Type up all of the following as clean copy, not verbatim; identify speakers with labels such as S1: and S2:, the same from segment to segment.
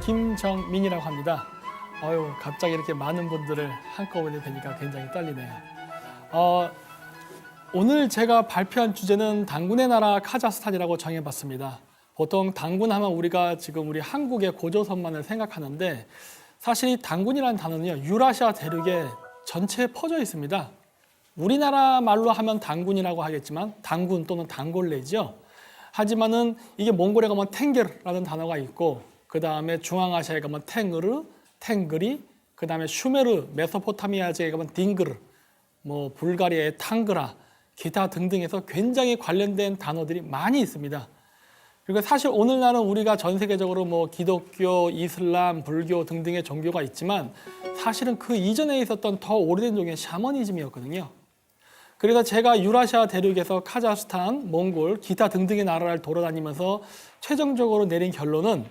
S1: 김정민이라고 합니다. 갑자기 이렇게 많은 분들을 한꺼번에 뵈니까 굉장히 떨리네요. 오늘 제가 발표한 주제는 단군의 나라 카자흐스탄이라고 정해봤습니다. 보통 단군 하면 우리가 지금 우리 한국의 고조선만을 생각하는데 사실 이 단군이라는 단어는요, 유라시아 대륙에 전체에 퍼져 있습니다. 우리나라 말로 하면 단군이라고 하겠지만 단군 또는 단골레죠. 하지만은 이게 몽골에 가면 탱게르라는 단어가 있고, 그 다음에 중앙아시아에 가면 탱으르, 탱그리, 그 다음에 슈메르, 메소포타미아 지역에 가면 딩그르, 불가리아의 탕그라, 기타 등등해서 굉장히 관련된 단어들이 많이 있습니다. 그리고 사실 오늘날은 우리가 전 세계적으로 기독교, 이슬람, 불교 등등의 종교가 있지만 사실은 그 이전에 있었던 더 오래된 종교는 샤머니즘이었거든요. 그래서 제가 유라시아 대륙에서 카자흐스탄, 몽골, 기타 등등의 나라를 돌아다니면서 최종적으로 내린 결론은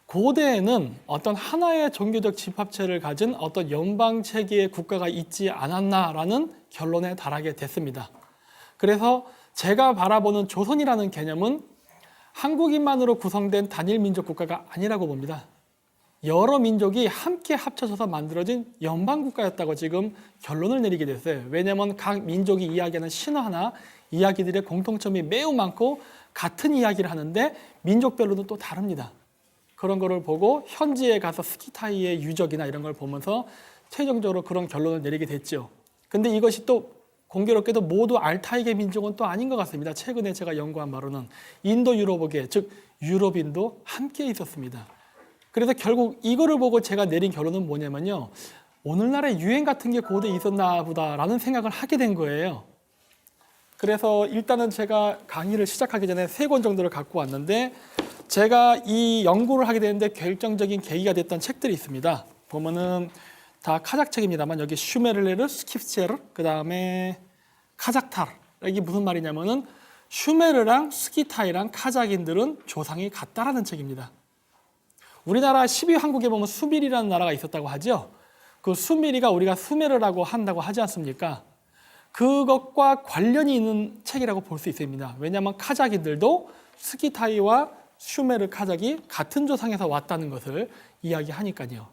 S1: 고대에는 어떤 하나의 종교적 집합체를 가진 어떤 연방체계의 국가가 있지 않았나라는 결론에 달하게 됐습니다. 그래서 제가 바라보는 조선이라는 개념은 한국인만으로 구성된 단일 민족 국가가 아니라고 봅니다. 여러 민족이 함께 합쳐져서 만들어진 연방국가였다고 지금 결론을 내리게 됐어요. 왜냐하면 각 민족이 이야기하는 신화나 이야기들의 공통점이 매우 많고 같은 이야기를 하는데 민족별로도 또 다릅니다. 그런 거를 보고 현지에 가서 스키타이의 유적이나 이런 걸 보면서 최종적으로 그런 결론을 내리게 됐죠. 근데 이것이 또 공교롭게도 모두 알타이계 민족은 또 아닌 것 같습니다. 최근에 제가 연구한 바로는 인도 유럽계, 즉 유럽인도 함께 있었습니다. 그래서 결국 이거를 보고 제가 내린 결론은 뭐냐면요, 오늘날의 유행 같은 게 고대에 있었나 보다라는 생각을 하게 된 거예요. 그래서 일단은 제가 강의를 시작하기 전에 3권 정도를 갖고 왔는데, 제가 이 연구를 하게 되는데 결정적인 계기가 됐던 책들이 있습니다. 보면은 다 카작 책입니다만 여기 슈메르레르, 스킵체르, 그 다음에 카작타르. 이게 무슨 말이냐면은 슈메르랑 스키타이랑 카작인들은 조상이 같다라는 책입니다. 우리나라 12황국에 보면 수밀이라는 나라가 있었다고 하죠. 그 수밀이가 우리가 수메르라고 한다고 하지 않습니까? 그것과 관련이 있는 책이라고 볼 수 있습니다. 왜냐하면 카작인들도 스키타이와 슈메르 카작이 같은 조상에서 왔다는 것을 이야기하니까요.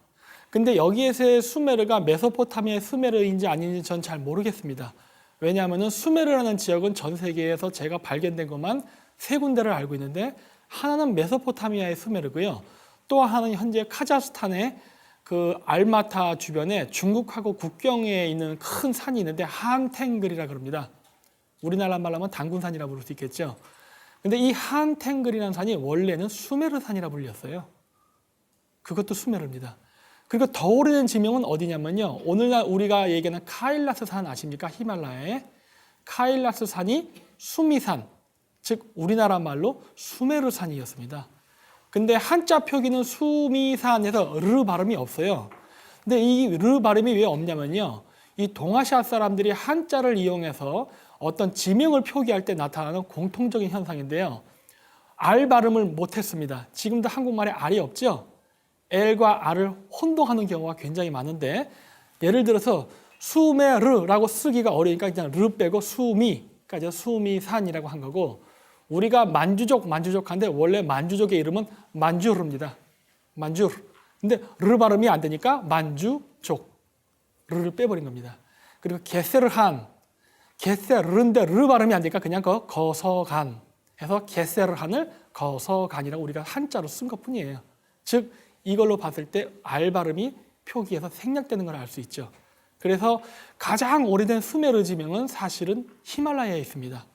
S1: 근데 여기에서의 수메르가 메소포타미아의 수메르인지 아닌지 전 잘 모르겠습니다. 왜냐하면 수메르라는 지역은 전 세계에서 제가 발견된 것만 3군데를 알고 있는데, 하나는 메소포타미아의 수메르고요. 또 하나는 현재 카자흐스탄의 그 알마타 주변에 중국하고 국경에 있는 큰 산이 있는데 한탱글이라 그럽니다. 우리나라 말로 하면 단군산이라 부를 수 있겠죠. 근데 이 한탱글이라는 산이 원래는 수메르 산이라 불렸어요. 그것도 수메르입니다. 그리고 더 오래된 지명은 어디냐면요, 오늘날 우리가 얘기하는 카일라스 산 아십니까? 히말라야의 카일라스 산이 수미산, 즉 우리나라 말로 수메르 산이었습니다. 근데 한자 표기는 수미산에서 르 발음이 없어요. 근데 이 르 발음이 왜 없냐면요, 이 동아시아 사람들이 한자를 이용해서 어떤 지명을 표기할 때 나타나는 공통적인 현상인데요, 알 발음을 못했습니다. 지금도 한국말에 알이 없죠. L과 R을 혼동하는 경우가 굉장히 많은데, 예를 들어서 수메르라고 쓰기가 어려우니까 그냥 르 빼고 수미, 그러니까 수미산이라고 한 거고, 우리가 만주족한데 원래 만주족의 이름은 만주르입니다. 만주르. 근데 르 발음이 안 되니까 만주족. 르를 빼버린 겁니다. 그리고 게세르한, 게세르인데 르 발음이 안 되니까 그냥 거서간 해서 게세르한을 거서간이라고 우리가 한자로 쓴 것뿐이에요. 즉 이걸로 봤을 때 알 발음이 표기에서 생략되는 걸 알 수 있죠. 그래서 가장 오래된 수메르 지명은 사실은 히말라야에 있습니다.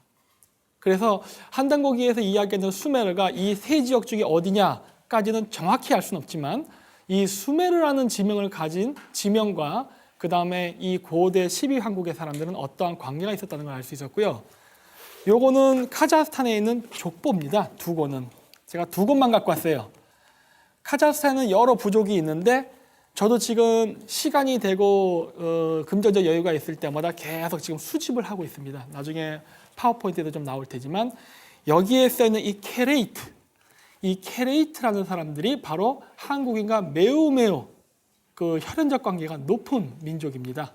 S1: 그래서 한단고기에서 이야기하는 수메르가 이 3지역 중에 어디냐까지는 정확히 알 수는 없지만, 이 수메르라는 지명을 가진 지명과 그 다음에 이 고대 12황국의 사람들은 어떠한 관계가 있었다는 걸 알 수 있었고요. 요거는 카자흐스탄에 있는 족보입니다. 2권은. 제가 2권만 갖고 왔어요. 카자흐스탄에는 여러 부족이 있는데 저도 지금 시간이 되고 금전적 여유가 있을 때마다 계속 지금 수집을 하고 있습니다. 나중에 파워포인트에도 좀 나올 테지만, 여기에 써있는 이 케레이트라는 사람들이 바로 한국인과 매우 그 혈연적 관계가 높은 민족입니다.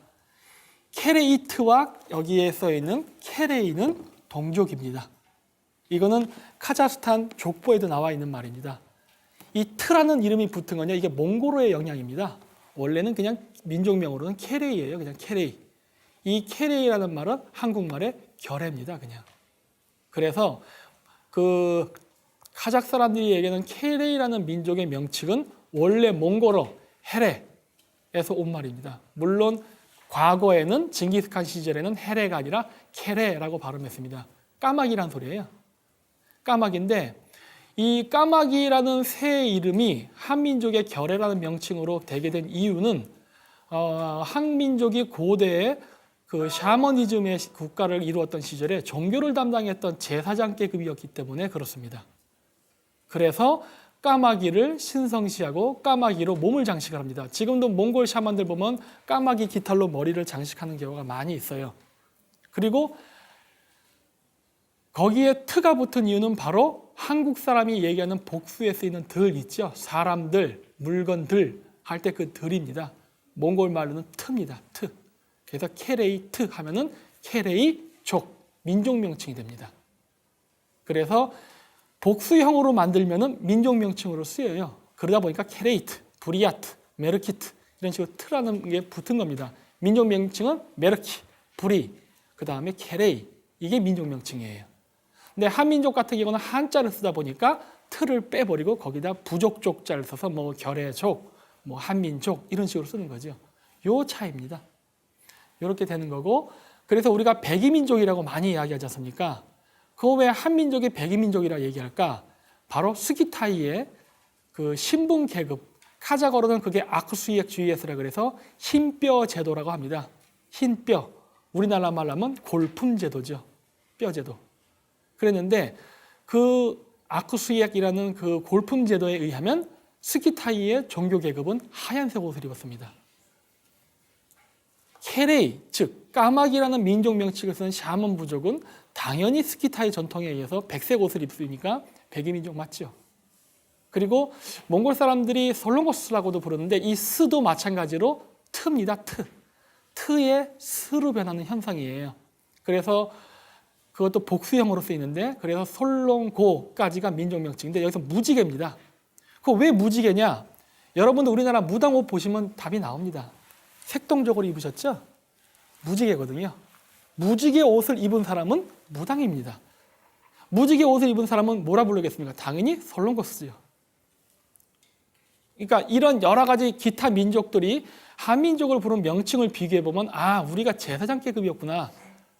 S1: 케레이트와 여기에 써있는 케레이는 동족입니다. 이거는 카자흐스탄 족보에도 나와 있는 말입니다. 이 트라는 이름이 붙은 건요, 이게 몽골어의 영향입니다. 원래는 그냥 민족명으로는 케레이예요. 그냥 케레이. 이 케레이라는 말은 한국말의 결해입니다. 그냥. 그래서 그 카자흐 사람들이 얘기하는 케레이라는 민족의 명칭은 원래 몽골어 헤레에서 온 말입니다. 물론 과거에는 징기스칸 시절에는 헤레가 아니라 케레라고 발음했습니다. 까마귀란 소리예요. 까마귀인데 이 까마귀라는 새 이름이 한민족의 결해라는 명칭으로 되게 된 이유는 한민족이 고대에 그 샤머니즘의 국가를 이루었던 시절에 종교를 담당했던 제사장계급이었기 때문에 그렇습니다. 그래서 까마귀를 신성시하고 까마귀로 몸을 장식을 합니다. 지금도 몽골 샤만들 보면 까마귀 깃털로 머리를 장식하는 경우가 많이 있어요. 그리고 거기에 트가 붙은 이유는 바로 한국 사람이 얘기하는 복수에 쓰이는 들 있죠. 사람들, 물건들 할 때 그 들입니다. 몽골 말로는 트입니다. 트. 그래서 케레이 트 하면은 케레이족, 민족 명칭이 됩니다. 그래서 복수형으로 만들면은 민족 명칭으로 쓰여요. 그러다 보니까 케레이트, 부리아트, 메르키트 이런 식으로 트라는 게 붙은 겁니다. 민족 명칭은 메르키, 부리, 그 다음에 케레이 이게 민족 명칭이에요. 근데 한민족 같은 경우는 한자를 쓰다 보니까 트를 빼버리고 거기다 부족족자를 써서 뭐 결해족, 뭐 한민족 이런 식으로 쓰는 거죠. 요 차이입니다. 이렇게 되는 거고, 그래서 우리가 백이민족이라고 많이 이야기하지 않습니까? 그거 왜 한민족이 백이민족이라 얘기할까? 바로 스키타이의 그 신분 계급, 카자흐어로는 그게 아크수이엑 주이에스라 그래서 흰뼈 제도라고 합니다. 흰뼈, 우리나라 말로 하면 골품 제도죠. 뼈 제도. 그랬는데 그 아크수이엑이라는 그 골품 제도에 의하면 스키타이의 종교 계급은 하얀색 옷을 입었습니다. 케레이, 즉 까마귀라는 민족 명칭을 쓰는 샤먼 부족은 당연히 스키타이 전통에 의해서 백색 옷을 입으니까 백이민족 맞죠. 그리고 몽골 사람들이 솔롱고스라고도 부르는데 이 스도 마찬가지로 트입니다. 트의 스로 변하는 현상이에요. 그래서 그것도 복수형으로 쓰이는데 그래서 솔롱고까지가 민족 명칭인데 여기서 무지개입니다. 그거 왜 무지개냐? 여러분들 우리나라 무당옷 보시면 답이 나옵니다. 색동적으로 입으셨죠? 무지개거든요. 무지개 옷을 입은 사람은 무당입니다. 무지개 옷을 입은 사람은 뭐라 부르겠습니까? 당연히 솔롱고스죠. 그러니까 이런 여러 가지 기타 민족들이 한민족을 부른 명칭을 비교해보면 아, 우리가 제사장계급이었구나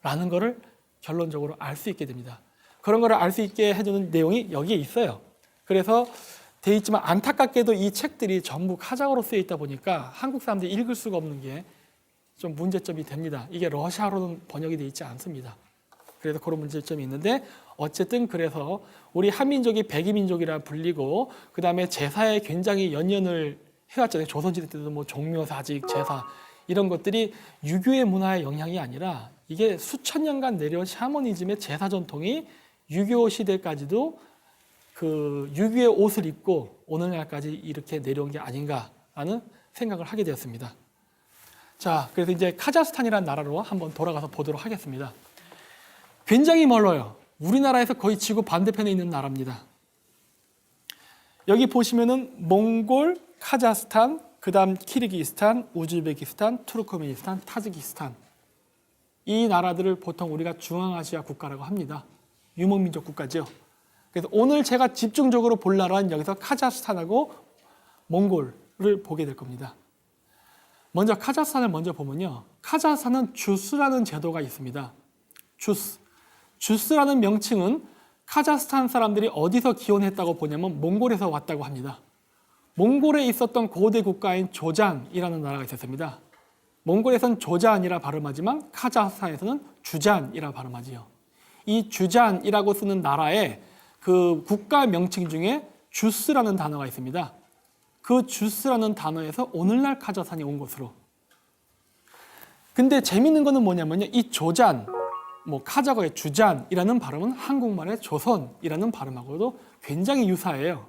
S1: 라는 거를 결론적으로 알 수 있게 됩니다. 그런 거를 알 수 있게 해주는 내용이 여기에 있어요. 그래서 돼 있지만 안타깝게도 이 책들이 전부 카자흐어로 쓰여 있다 보니까 한국 사람들이 읽을 수가 없는 게 좀 문제점이 됩니다. 이게 러시아어로는 번역이 돼 있지 않습니다. 그래서 그런 문제점이 있는데 어쨌든 그래서 우리 한민족이 백이민족이라 불리고 그 다음에 제사에 굉장히 연연을 해왔잖아요. 조선시대 때도 뭐 종묘사직, 제사 이런 것들이 유교의 문화의 영향이 아니라 이게 수천 년간 내려온 샤머니즘의 제사 전통이 유교 시대까지도 그 유교의 옷을 입고 오늘날까지 이렇게 내려온 게 아닌가라는 생각을 하게 되었습니다. 자, 그래서 이제 카자흐스탄이라는 나라로 한번 돌아가서 보도록 하겠습니다. 굉장히 멀어요. 우리나라에서 거의 지구 반대편에 있는 나라입니다. 여기 보시면은 몽골, 카자흐스탄, 그 다음 키르기스탄, 우즈베키스탄, 투르크메니스탄, 타지키스탄 이 나라들을 보통 우리가 중앙아시아 국가라고 합니다. 유목민족 국가죠. 그래서 오늘 제가 집중적으로 볼 나라는 여기서 카자흐스탄하고 몽골을 보게 될 겁니다. 먼저 카자흐스탄을 먼저 보면요. 카자흐스탄은 주스라는 제도가 있습니다. 주스라는 명칭은 카자흐스탄 사람들이 어디서 기원했다고 보냐면 몽골에서 왔다고 합니다. 몽골에 있었던 고대 국가인 조잔이라는 나라가 있었습니다. 몽골에서는 조잔이라 발음하지만 카자흐스탄에서는 주잔이라 발음하지요. 이 주잔이라고 쓰는 나라에 그 국가 명칭 중에 주스라는 단어가 있습니다. 그 주스라는 단어에서 오늘날 카자흐스탄이 온 것으로. 근데 재밌는 거는 뭐냐면요. 이 조잔, 뭐 카자흐의 주잔이라는 발음은 한국말의 조선이라는 발음하고도 굉장히 유사해요.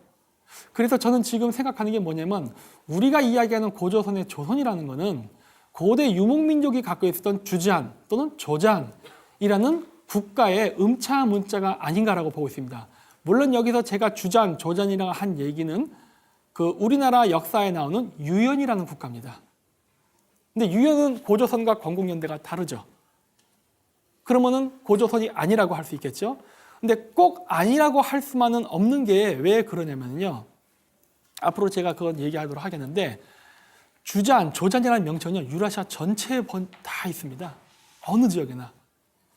S1: 그래서 저는 지금 생각하는 게 뭐냐면 우리가 이야기하는 고조선의 조선이라는 거는 고대 유목민족이 갖고 있었던 주잔 또는 조잔이라는 국가의 음차 문자가 아닌가라고 보고 있습니다. 물론 여기서 제가 주잔, 조잔이라고 한 얘기는 그 우리나라 역사에 나오는 유연이라는 국가입니다. 근데 유연은 고조선과 건국연대가 다르죠. 그러면은 고조선이 아니라고 할 수 있겠죠. 근데 꼭 아니라고 할 수만은 없는 게 왜 그러냐면요. 앞으로 제가 그건 얘기하도록 하겠는데 주잔, 조잔이라는 명칭은요. 유라시아 전체에 다 있습니다. 어느 지역에나.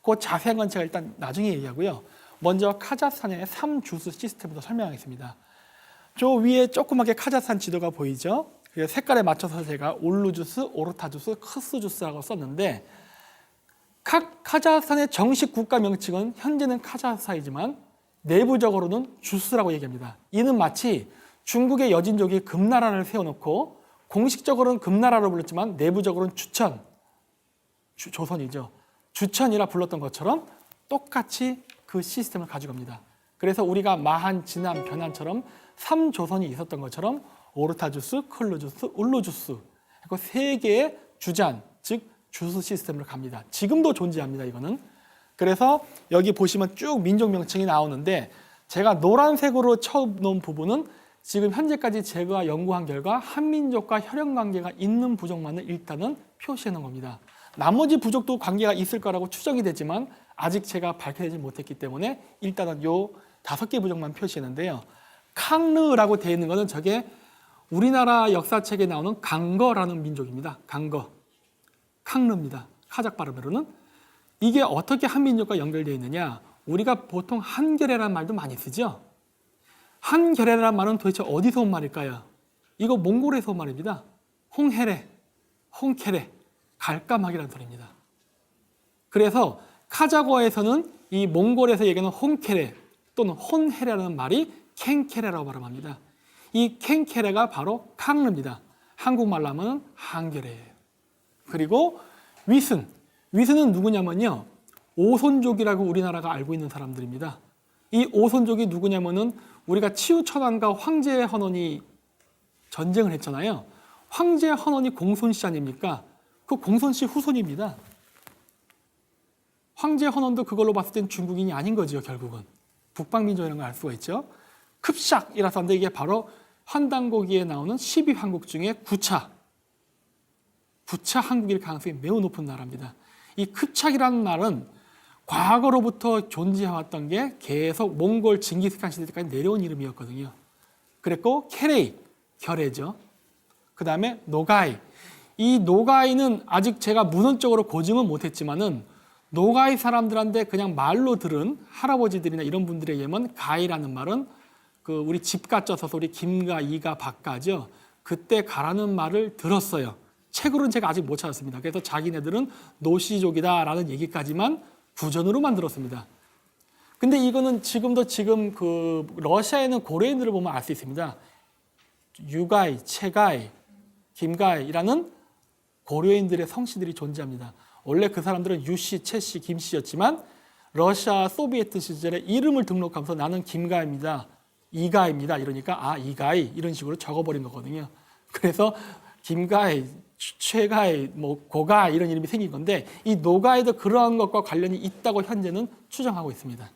S1: 그 자세한 건 제가 일단 나중에 얘기하고요. 먼저 카자흐스탄의 3주스 시스템부터 설명하겠습니다. 저 위에 조그맣게 카자흐스탄 지도가 보이죠? 그 색깔에 맞춰서 제가 올루주스, 오르타주스, 크스주스라고 썼는데 각 카자흐스탄의 정식 국가 명칭은 현재는 카자흐스탄이지만 내부적으로는 주스라고 얘기합니다. 이는 마치 중국의 여진족이 금나라를 세워놓고 공식적으로는 금나라로 불렀지만 내부적으로는 주천, 조선이죠. 주천이라 불렀던 것처럼 똑같이 그 시스템을 가져갑니다. 그래서 우리가 마한, 진안, 변안처럼 3조선이 있었던 것처럼 오르타주스, 클루주스, 울루주스 그리고 세 개의 주잔, 즉 주스 시스템으로 갑니다. 지금도 존재합니다. 이거는. 그래서 여기 보시면 쭉 민족 명칭이 나오는데 제가 노란색으로 쳐놓은 부분은 지금 현재까지 제가 연구한 결과 한민족과 혈연관계가 있는 부족만을 일단은 표시해 놓은 겁니다. 나머지 부족도 관계가 있을 거라고 추정이 되지만 아직 제가 밝혀내지 못했기 때문에 일단은 요 5개 부족만 표시했는데요. 캉르라고 되어 있는 것은 저게 우리나라 역사책에 나오는 강거라는 민족입니다. 강거. 캉르입니다. 카작 발음으로는. 이게 어떻게 한민족과 연결되어 있느냐. 우리가 보통 한결레라는 말도 많이 쓰죠. 한결레라는 말은 도대체 어디서 온 말일까요? 이거 몽골에서 온 말입니다. 홍헤레, 홍케레, 갈까마귀라는 소리입니다. 그래서 카자흐어에서는 이 몽골에서 얘기하는 홍케레 또는 혼헤레라는 말이 캥케레라고 발음합니다. 이 캥케레가 바로 캉르입니다. 한국말로 하면 한결레예요. 그리고 위슨. 위슨은 누구냐면요. 오손족이라고 우리나라가 알고 있는 사람들입니다. 이 오손족이 누구냐면은 우리가 치우천왕과 황제 헌원이 전쟁을 했잖아요. 황제 헌원이 공손씨 아닙니까? 그 공손씨 후손입니다. 황제 헌원도 그걸로 봤을 땐 중국인이 아닌 거죠, 결국은. 북방민족이라는 걸 알 수가 있죠. 흡샥이라서 하는데 이게 바로 환단고기에 나오는 12황국 중에 9차 한국일 가능성이 매우 높은 나라입니다. 이 흡샥이라는 말은 과거로부터 존재해왔던 게 계속 몽골 징기스칸 시대 때까지 내려온 이름이었거든요. 그랬고 케레이, 결해죠. 그 다음에 노가이. 이 노가이는 아직 제가 문헌적으로 고증은 못했지만은 노가이 사람들한테 그냥 말로 들은 할아버지들이나 이런 분들에 의하면 가이라는 말은 그 우리 집가 쪄서 우리 김가, 이가, 박가죠. 그때 가라는 말을 들었어요. 책으로는 제가 아직 못 찾았습니다. 그래서 자기네들은 노시족이다라는 얘기까지만 부전으로만 들었습니다. 근데 이거는 지금 그 러시아에는 고려인들을 보면 알 수 있습니다. 유가이, 체가이, 김가이라는 고려인들의 성씨들이 존재합니다. 원래 그 사람들은 유씨, 채씨, 김씨였지만 러시아 소비에트 시절에 이름을 등록하면서 나는 김가입니다. 이가입니다. 이러니까 아 이가이 이런 식으로 적어버린 거거든요. 그래서 김가이, 최가이, 뭐 고가이 이런 이름이 생긴 건데 이 노가이도 그러한 것과 관련이 있다고 현재는 추정하고 있습니다.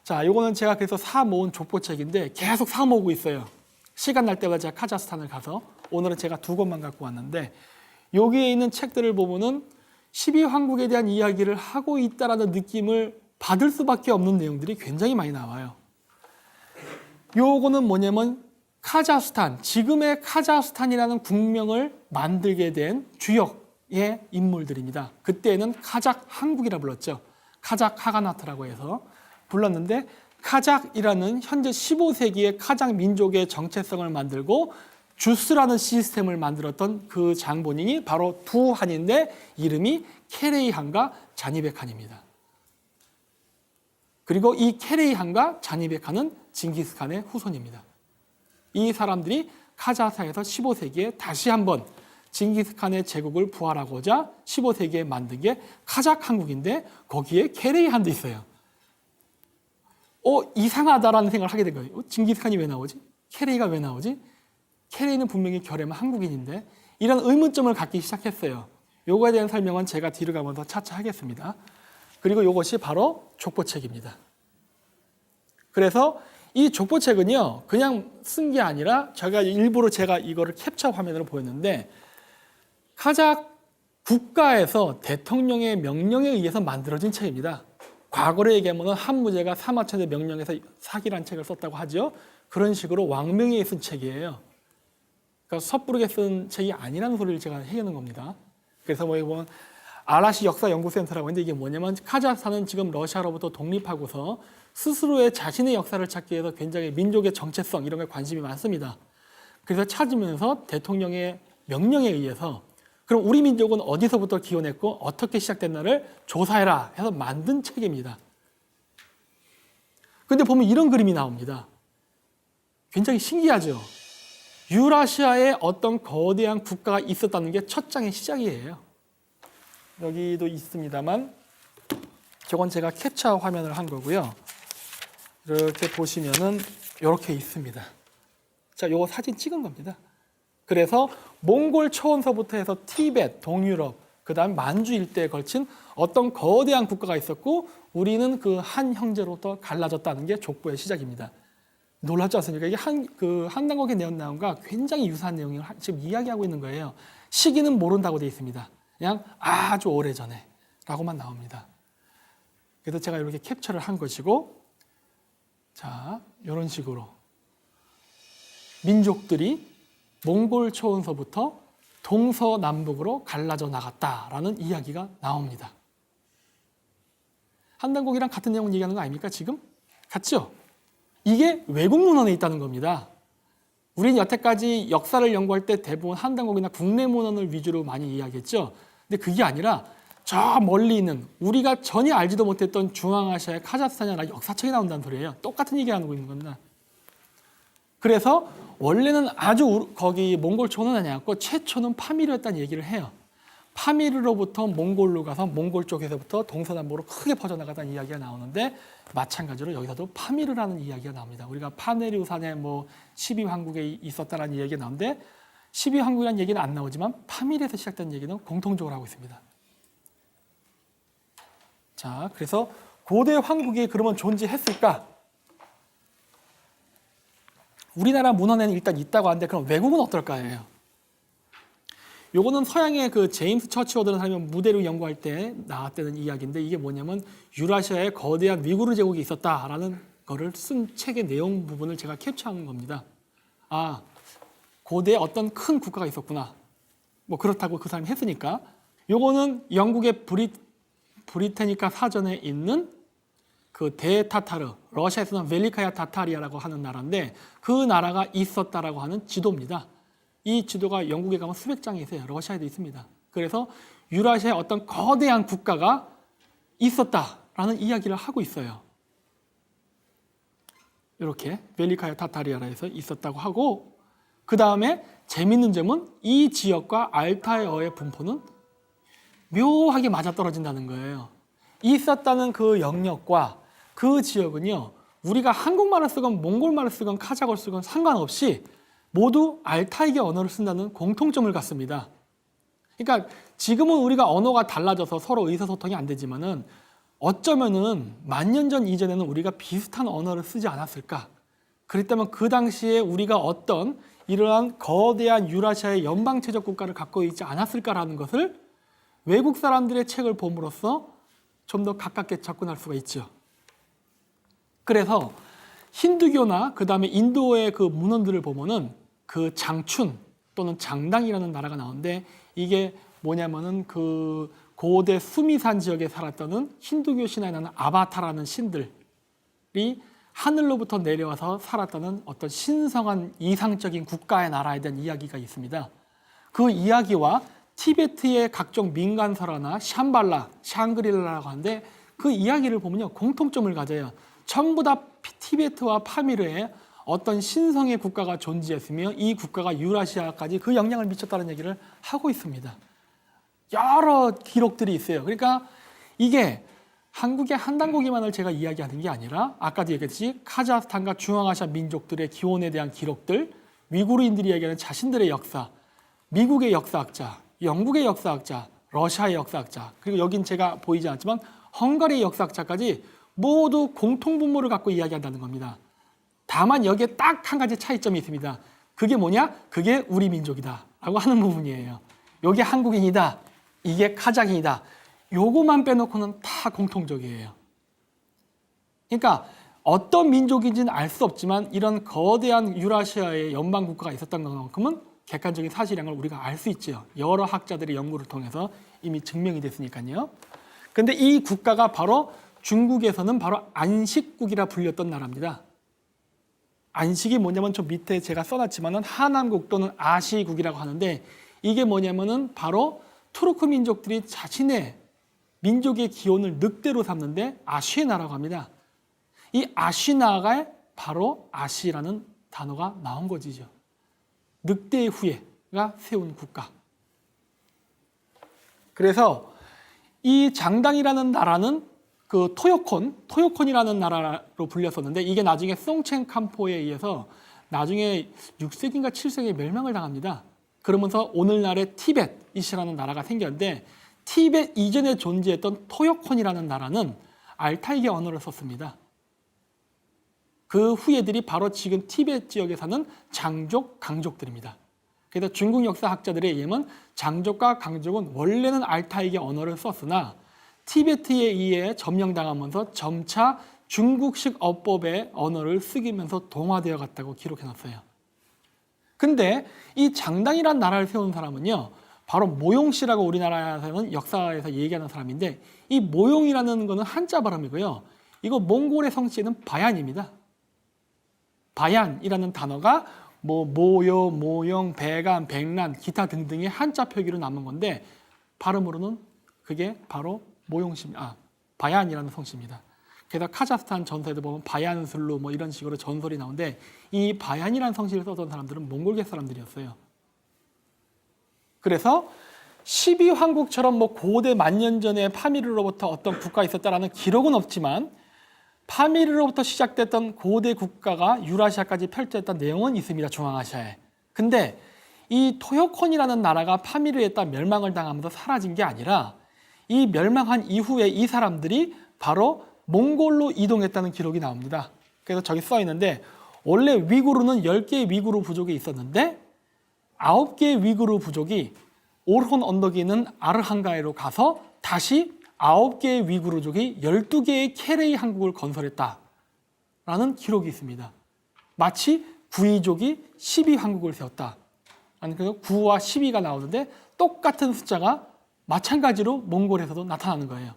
S1: 자, 이거는 제가 그래서 사 모은 족보책인데 계속 사 모으고 있어요. 시간 날 때마다 제가 카자흐스탄을 가서 오늘은 제가 2권만 갖고 왔는데 여기에 있는 책들을 보면은 12황국에 대한 이야기를 하고 있다라는 느낌을 받을 수밖에 없는 내용들이 굉장히 많이 나와요. 요거는 뭐냐면 카자흐스탄, 지금의 카자흐스탄이라는 국명을 만들게 된 주역의 인물들입니다. 그때는 카작 한국이라 불렀죠. 카작 하가나트라고 해서 불렀는데 카작이라는 현재 15세기의 카작 민족의 정체성을 만들고 주스라는 시스템을 만들었던 그 장본인이 바로 두 한인데 이름이 케레이한과 자니베칸입니다. 그리고 이 케레이한과 자니베칸은 징기스칸의 후손입니다. 이 사람들이 카자흐스탄에서 15세기에 다시 한번 징기스칸의 제국을 부활하고자 15세기에 만든 게 카작 한국인데 거기에 케레이한도 있어요. 이상하다라는 생각을 하게 된 거예요. 징기스칸이 왜 나오지? 케레이가 왜 나오지? 케레이는 분명히 결해면 한국인인데 이런 의문점을 갖기 시작했어요. 요거에 대한 설명은 제가 뒤로 가면서 차차 하겠습니다. 그리고 이것이 바로 족보책입니다. 그래서 이 족보책은요, 그냥 쓴 게 아니라 제가 일부러 이거를 캡처 화면으로 보였는데 카자흐 국가에서 대통령의 명령에 의해서 만들어진 책입니다. 과거로 얘기하면 한무제가 사마천의 명령에서 사기란 책을 썼다고 하죠. 그런 식으로 왕명에 쓴 책이에요. 그러니까 섣부르게 쓴 책이 아니라는 소리를 제가 해내는 겁니다. 그래서 뭐 보면 아라시 역사연구센터라고 하는데 이게 뭐냐면 카자흐스탄은 지금 러시아로부터 독립하고서 스스로의 자신의 역사를 찾기 위해서 굉장히 민족의 정체성 이런 거에 관심이 많습니다. 그래서 찾으면서 대통령의 명령에 의해서 그럼 우리 민족은 어디서부터 기원했고 어떻게 시작됐나를 조사해라 해서 만든 책입니다. 그런데 보면 이런 그림이 나옵니다. 굉장히 신기하죠. 유라시아에 어떤 거대한 국가가 있었다는 게 첫 장의 시작이에요. 여기도 있습니다만 저건 제가 캡처 화면을 한 거고요. 이렇게 보시면은 이렇게 있습니다. 자, 요거 사진 찍은 겁니다. 그래서 몽골 초원서부터 해서 티베트, 동유럽, 그다음 만주 일대에 걸친 어떤 거대한 국가가 있었고 우리는 그 한 형제로부터 갈라졌다는 게 족보의 시작입니다. 놀랍지 않습니까? 이게 한당국의 내용 나온과 굉장히 유사한 내용을 지금 이야기하고 있는 거예요. 시기는 모른다고 되어 있습니다. 그냥 아주 오래전에 라고만 나옵니다. 그래서 제가 이렇게 캡처를 한 것이고, 자, 이런 식으로 민족들이 몽골 초원서부터 동서남북으로 갈라져 나갔다라는 이야기가 나옵니다. 한당국이랑 같은 내용을 얘기하는 거 아닙니까? 지금? 같죠? 이게 외국 문헌에 있다는 겁니다. 우리는 여태까지 역사를 연구할 때 대부분 한당국이나 국내 문헌을 위주로 많이 이야기했죠. 근데 그게 아니라 저 멀리 있는 우리가 전혀 알지도 못했던 중앙아시아의 카자흐스탄이나 역사책이 나온다는 소리예요. 똑같은 얘기를 하고 있는 겁니다. 그래서 원래는 아주 거기 몽골 초원은 아니었고 최초는 파미르였다는 얘기를 해요. 파미르로부터 몽골로 가서 몽골 쪽에서부터 동서남북으로 크게 퍼져나가다는 이야기가 나오는데 마찬가지로 여기서도 파미르라는 이야기가 나옵니다. 우리가 파네리우산에 뭐 12황국에 있었다는 이야기가 나오는데 12황국이라는 얘기는 안 나오지만 파미르에서 시작된 얘기는 공통적으로 하고 있습니다. 자, 그래서 고대 황국이 그러면 존재했을까? 우리나라 문헌에는 일단 있다고 하는데 그럼 외국은 어떨까요? 요거는 서양의 그 제임스 처치워드라는 사람이 무대로 연구할 때 나왔다는 이야기인데 이게 뭐냐면 유라시아에 거대한 위구르 제국이 있었다라는 거를 쓴 책의 내용 부분을 제가 캡처한 겁니다. 아, 고대에 어떤 큰 국가가 있었구나. 뭐 그렇다고 그 사람이 했으니까. 요거는 영국의 브리테니카 사전에 있는 그 대타타르, 러시아에서는 벨리카야 타타리아라고 하는 나라인데 그 나라가 있었다라고 하는 지도입니다. 이 지도가 영국에 가면 수백 장이 있어요. 러시아에도 있습니다. 그래서 유라시아에 어떤 거대한 국가가 있었다라는 이야기를 하고 있어요. 이렇게 벨리카야 타타리아라에서 있었다고 하고 그 다음에 재밌는 점은 이 지역과 알타이어의 분포는 묘하게 맞아떨어진다는 거예요. 있었다는 그 영역과 그 지역은요. 우리가 한국말을 쓰건 몽골말을 쓰건 카자흐를 쓰건 상관없이 모두 알타이계 언어를 쓴다는 공통점을 갖습니다. 그러니까 지금은 우리가 언어가 달라져서 서로 의사소통이 안 되지만은 어쩌면은 만년 전 이전에는 우리가 비슷한 언어를 쓰지 않았을까? 그랬다면 그 당시에 우리가 어떤 이러한 거대한 유라시아의 연방체적 국가를 갖고 있지 않았을까라는 것을 외국 사람들의 책을 봄으로써 좀 더 가깝게 접근할 수가 있죠. 그래서 힌두교나 그 다음에 인도의 그 문헌들을 보면은 그 장춘 또는 장당이라는 나라가 나오는데 이게 뭐냐면은 그 고대 수미산 지역에 살았던 힌두교 신화에 나오는 아바타라는 신들이 하늘로부터 내려와서 살았다는 어떤 신성한 이상적인 국가의 나라에 대한 이야기가 있습니다. 그 이야기와 티베트의 각종 민간설화나 샴발라, 샹그릴라라고 하는데 그 이야기를 보면요 공통점을 가져요. 전부 다 티베트와 파미르에 어떤 신성의 국가가 존재했으며 이 국가가 유라시아까지 그 영향을 미쳤다는 얘기를 하고 있습니다. 여러 기록들이 있어요. 그러니까 이게 한국의 한당고기만을 제가 이야기하는 게 아니라 아까도 얘기했듯이 카자흐스탄과 중앙아시아 민족들의 기원에 대한 기록들, 위구르인들이 얘기하는 자신들의 역사, 미국의 역사학자, 영국의 역사학자, 러시아의 역사학자, 그리고 여긴 제가 보이지 않지만 헝가리의 역사학자까지 모두 공통분모를 갖고 이야기한다는 겁니다. 다만 여기에 딱 한 가지 차이점이 있습니다. 그게 뭐냐? 그게 우리 민족이다 라고 하는 부분이에요. 이게 한국인이다, 이게 카자흐이다, 요거만 빼놓고는 다 공통적이에요. 그러니까 어떤 민족인지는 알 수 없지만 이런 거대한 유라시아의 연방 국가가 있었던 것만큼은 객관적인 사실인 걸 우리가 알 수 있죠. 여러 학자들의 연구를 통해서 이미 증명이 됐으니까요. 근데 이 국가가 바로 중국에서는 바로 안식국이라 불렸던 나라입니다. 안식이 뭐냐면 저 밑에 제가 써놨지만은 하남국 또는 아시국이라고 하는데 이게 뭐냐면은 바로 투르크 민족들이 자신의 민족의 기원을 늑대로 삼는데 아쉬나라고 합니다. 이 아쉬나라가 바로 아시라는 단어가 나온 거지죠. 늑대의 후예가 세운 국가. 그래서 이 장당이라는 나라는 그 토요콘이라는 나라로 불렸었는데 이게 나중에 송첸캄포에 의해서 나중에 6세기인가 7세기에 멸망을 당합니다. 그러면서 오늘날의 티벳이라는 나라가 생겼는데 티벳 이전에 존재했던 토요콘이라는 나라는 알타이계 언어를 썼습니다. 그 후예들이 바로 지금 티벳 지역에 사는 장족, 강족들입니다. 그래서 중국 역사학자들에 의하면 장족과 강족은 원래는 알타이계 언어를 썼으나 티베트에 의해 점령당하면서 점차 중국식 어법의 언어를 쓰기면서 동화되어 갔다고 기록해놨어요. 근데 이 장당이라는 나라를 세운 사람은요, 바로 모용씨라고 우리나라에서는 역사에서 얘기하는 사람인데 이 모용이라는 거는 한자 발음이고요. 이거 몽골의 성씨는 바얀입니다. 바얀이라는 단어가 뭐 모요, 모용, 배간, 백란, 기타 등등의 한자 표기로 남은 건데 발음으로는 그게 바로 바얀이라는 성씨입니다. 그래서 카자흐스탄 전서에도 보면 바얀슬루 뭐 이런 식으로 전설이 나오는데 이 바얀이라는 성씨를 썼던 사람들은 몽골계 사람들이었어요. 그래서 12황국처럼 뭐 고대 만년 전에 파미르로부터 어떤 국가가 있었다라는 기록은 없지만 파미르로부터 시작됐던 고대 국가가 유라시아까지 펼쳐졌던 내용은 있습니다. 중앙아시아에. 근데 이 토요콘이라는 나라가 파미르에 따라 멸망을 당하면서 사라진 게 아니라 이 멸망한 이후에 이 사람들이 바로 몽골로 이동했다는 기록이 나옵니다. 그래서 저기 써 있는데 원래 위구르는 10개의 위구르 부족이 있었는데 9개의 위구르 부족이 오르혼 언덕에 있는 아르한가에로 가서 다시 9개의 위구르족이 12개의 케레이 항국을 건설했다라는 기록이 있습니다. 마치 구이족이 12황국을 세웠다. 그래서 9와 12가 나오는데 똑같은 숫자가 마찬가지로 몽골에서도 나타나는 거예요.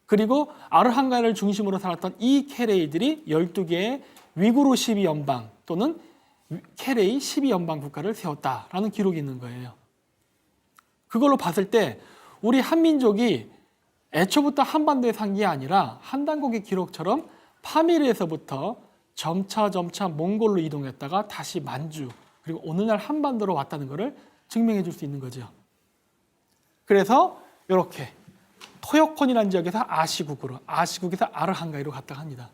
S1: 그리고 아르한가를 중심으로 살았던 이 케레이들이 12개의 위구르 12연방 또는 케레이 12연방 국가를 세웠다라는 기록이 있는 거예요. 그걸로 봤을 때 우리 한민족이 애초부터 한반도에 산 게 아니라 한단국의 기록처럼 파미르에서부터 점차 몽골로 이동했다가 다시 만주 그리고 오늘날 한반도로 왔다는 것을 증명해 줄 수 있는 거죠. 그래서 이렇게 토요콘이라는 지역에서 아시국에서 아르한가이로 갔다 합니다.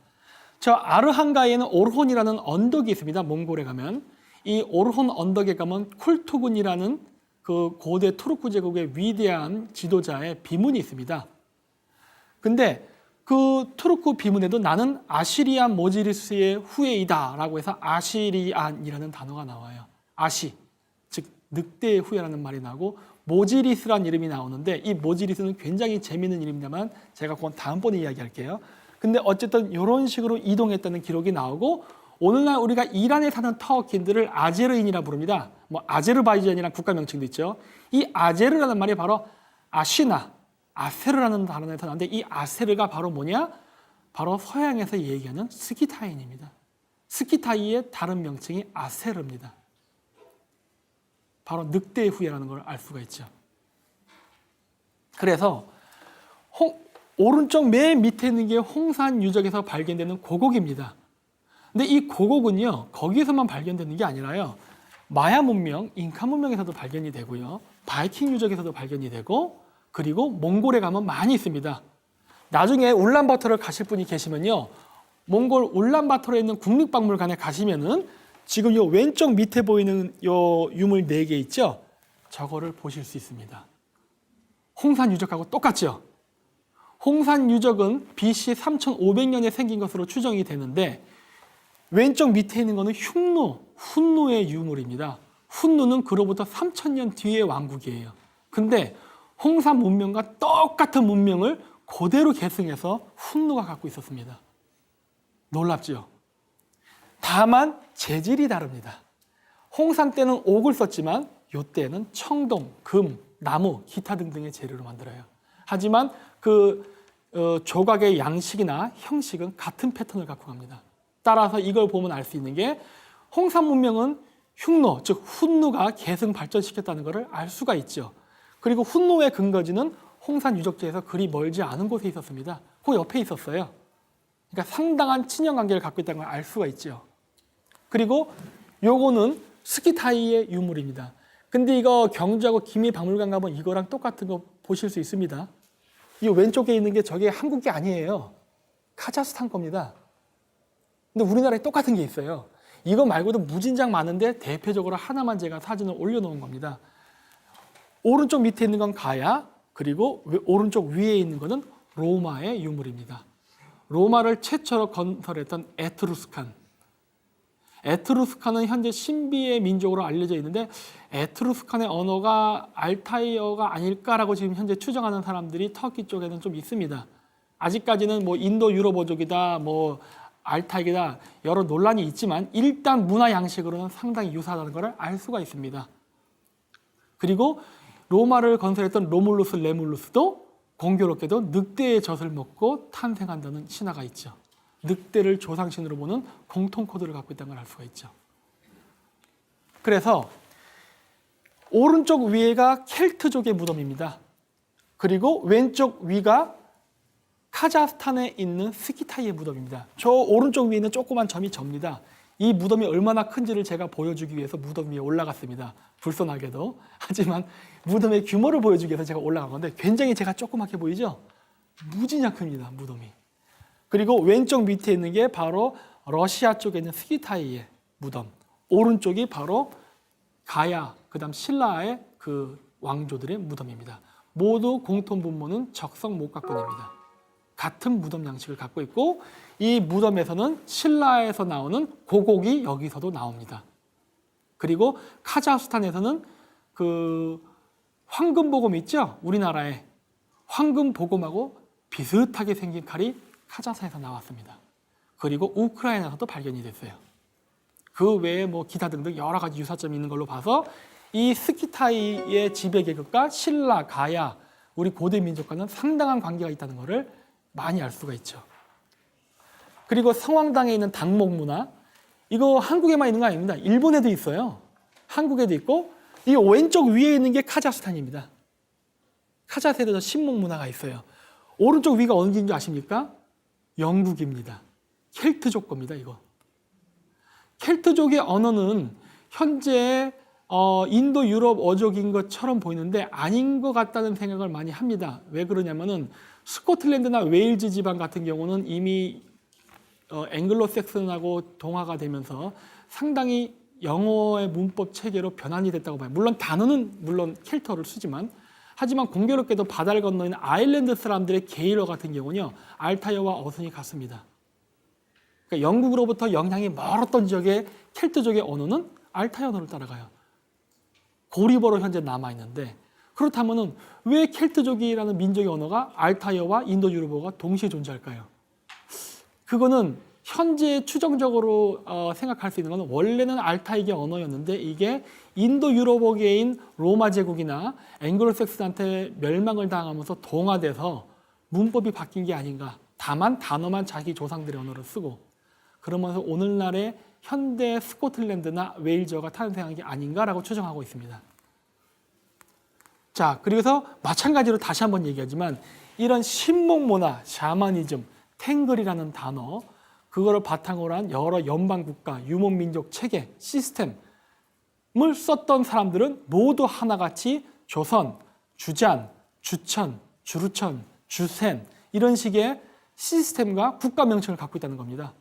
S1: 저 아르한가이에는 오르혼이라는 언덕이 있습니다. 몽골에 가면 이 오르혼 언덕에 가면 쿨투군이라는 그 고대 투르크 제국의 위대한 지도자의 비문이 있습니다. 근데 그 투르크 비문에도 나는 아시리안 모지리스의 후예이다 라고 해서 아시리안이라는 단어가 나와요. 아시, 즉 늑대의 후예라는 말이 나오고 모지리스라는 이름이 나오는데 이 모지리스는 굉장히 재미있는 이름입니다만 제가 그건 다음번에 이야기할게요. 근데 어쨌든 이런 식으로 이동했다는 기록이 나오고 오늘날 우리가 이란에 사는 터키인들을 아제르인이라 부릅니다. 뭐 아제르바이잔이라는 국가 명칭도 있죠. 이 아제르라는 말이 바로 아세르라는 단어에서 나는데 이 아세르가 바로 뭐냐? 바로 서양에서 얘기하는 스키타인입니다. 스키타이의 다른 명칭이 아세르입니다. 바로 늑대의 후예라는 걸 알 수가 있죠. 그래서 오른쪽 맨 밑에 있는 게 홍산 유적에서 발견되는 고곡입니다. 근데 이 고곡은요, 거기에서만 발견되는 게 아니라요, 마야 문명, 잉카 문명에서도 발견이 되고요, 바이킹 유적에서도 발견이 되고, 그리고 몽골에 가면 많이 있습니다. 나중에 울란바토르를 가실 분이 계시면요, 몽골 울란바토르에 있는 국립박물관에 가시면은 지금 요 왼쪽 밑에 보이는 요 유물 4개 있죠? 저거를 보실 수 있습니다. 홍산 유적하고 똑같죠? 홍산 유적은 BC 3500년에 생긴 것으로 추정이 되는데 왼쪽 밑에 있는 거는 흉노, 훈노의 유물입니다. 훈노는 그로부터 3000년 뒤의 왕국이에요. 근데 홍산 문명과 똑같은 문명을 그대로 계승해서 훈노가 갖고 있었습니다. 놀랍죠? 다만 재질이 다릅니다. 홍산 때는 옥을 썼지만 이때는 청동, 금, 나무, 기타 등등의 재료로 만들어요. 하지만 조각의 양식이나 형식은 같은 패턴을 갖고 갑니다. 따라서 이걸 보면 알 수 있는 게 홍산 문명은 흉노, 즉 훈노가 계승 발전시켰다는 것을 알 수가 있죠. 그리고 훈노의 근거지는 홍산 유적지에서 그리 멀지 않은 곳에 있었습니다. 그 옆에 있었어요. 그러니까 상당한 친연 관계를 갖고 있다는 걸 알 수가 있죠. 그리고 요거는 스키타이의 유물입니다. 근데 이거 경주하고 기미박물관 가면 이거랑 똑같은 거 보실 수 있습니다. 이 왼쪽에 있는 게 저게 한국이 아니에요. 카자흐스탄 겁니다. 근데 우리나라에 똑같은 게 있어요. 이거 말고도 무진장 많은데 대표적으로 하나만 제가 사진을 올려놓은 겁니다. 오른쪽 밑에 있는 건 가야, 그리고 오른쪽 위에 있는 거는 로마의 유물입니다. 로마를 최초로 건설했던 에트루스칸. 에트루스칸은 현재 신비의 민족으로 알려져 있는데 에트루스칸의 언어가 알타이어가 아닐까라고 지금 현재 추정하는 사람들이 터키 쪽에는 좀 있습니다. 아직까지는 뭐 인도 유럽어족이다, 뭐 알타이다 여러 논란이 있지만 일단 문화 양식으로는 상당히 유사하다는 것을 알 수가 있습니다. 그리고 로마를 건설했던 로물루스 레물루스도 공교롭게도 늑대의 젖을 먹고 탄생한다는 신화가 있죠. 늑대를 조상신으로 보는 공통 코드를 갖고 있다는 걸 알 수가 있죠. 그래서 오른쪽 위에가 켈트족의 무덤입니다. 그리고 왼쪽 위가 카자흐스탄에 있는 스키타이의 무덤입니다. 저 오른쪽 위에 있는 조그만 점이 접니다. 이 무덤이 얼마나 큰지를 제가 보여주기 위해서 무덤 위에 올라갔습니다. 불손하게도. 하지만 무덤의 규모를 보여주기 위해서 제가 올라간 건데 굉장히 제가 조그맣게 보이죠? 무지장 큽니다, 무덤이. 그리고 왼쪽 밑에 있는 게 바로 러시아 쪽에 있는 스키타이의 무덤. 오른쪽이 바로 가야, 그 다음 신라의 그 왕조들의 무덤입니다. 모두 공통 분모는 적성 목각근입니다. 같은 무덤 양식을 갖고 있고 이 무덤에서는 신라에서 나오는 고곡이 여기서도 나옵니다. 그리고 카자흐스탄에서는 그 황금보검 있죠? 우리나라에 황금보검하고 비슷하게 생긴 칼이 카자흐스탄에서 나왔습니다. 그리고 우크라이나에서도 발견이 됐어요. 그 외에 뭐 기타 등등 여러 가지 유사점이 있는 걸로 봐서 이 스키타이의 지배 계급과 신라, 가야, 우리 고대 민족과는 상당한 관계가 있다는 것을 많이 알 수가 있죠. 그리고 성황당에 있는 당목 문화, 이거 한국에만 있는 거 아닙니다. 일본에도 있어요. 한국에도 있고 이 왼쪽 위에 있는 게 카자흐스탄입니다. 카자흐스탄에도 신목 문화가 있어요. 오른쪽 위가 어딘지 아십니까? 영국입니다. 켈트족 겁니다, 이거. 켈트족의 언어는 현재 인도 유럽 어족인 것처럼 보이는데 아닌 것 같다는 생각을 많이 합니다. 왜 그러냐면은 스코틀랜드나 웨일즈 지방 같은 경우는 이미 앵글로색슨하고 동화가 되면서 상당히 영어의 문법 체계로 변환이 됐다고 봐요. 물론 단어는 물론 켈터를 쓰지만 하지만 공교롭게도 바다를 건너 있는 아일랜드 사람들의 게일어 같은 경우는요. 알타이어와 어순이 같습니다. 그러니까 영국으로부터 영향이 멀었던 지역의 켈트족의 언어는 알타이어 언어를 따라가요. 고리버로 현재 남아있는데 그렇다면 왜 켈트족이라는 민족의 언어가 알타이어와 인도 유럽어가 동시에 존재할까요? 그거는 현재 추정적으로 생각할 수 있는 것은 원래는 알타이계 언어였는데 이게 인도 유럽어계인 로마 제국이나 앵글로색슨한테 멸망을 당하면서 동화돼서 문법이 바뀐 게 아닌가. 다만 단어만 자기 조상들의 언어를 쓰고 그러면서 오늘날의 현대 스코틀랜드나 웨일즈어가 탄생한 게 아닌가라고 추정하고 있습니다. 자, 그래서 마찬가지로 다시 한번 얘기하지만 이런 신목 문화, 샤머니즘, 탱글이라는 단어 그거를 바탕으로 한 여러 연방국가, 유목민족 체계, 시스템을 썼던 사람들은 모두 하나같이 조선, 주잔, 주천, 주루천, 주센 이런 식의 시스템과 국가 명칭을 갖고 있다는 겁니다.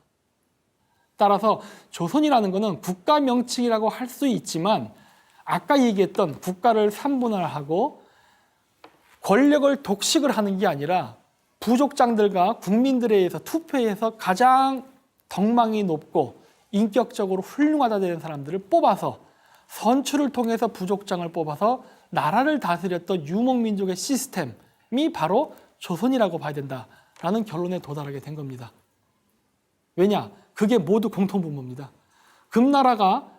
S1: 따라서 조선이라는 것은 국가 명칭이라고 할 수 있지만 아까 얘기했던 국가를 삼분할하고 권력을 독식을 하는 게 아니라 부족장들과 국민들에 의해서 투표해서 가장 덕망이 높고 인격적으로 훌륭하다 되는 사람들을 뽑아서 선출을 통해서 부족장을 뽑아서 나라를 다스렸던 유목민족의 시스템이 바로 조선이라고 봐야 된다라는 결론에 도달하게 된 겁니다. 왜냐? 그게 모두 공통분모입니다. 금나라가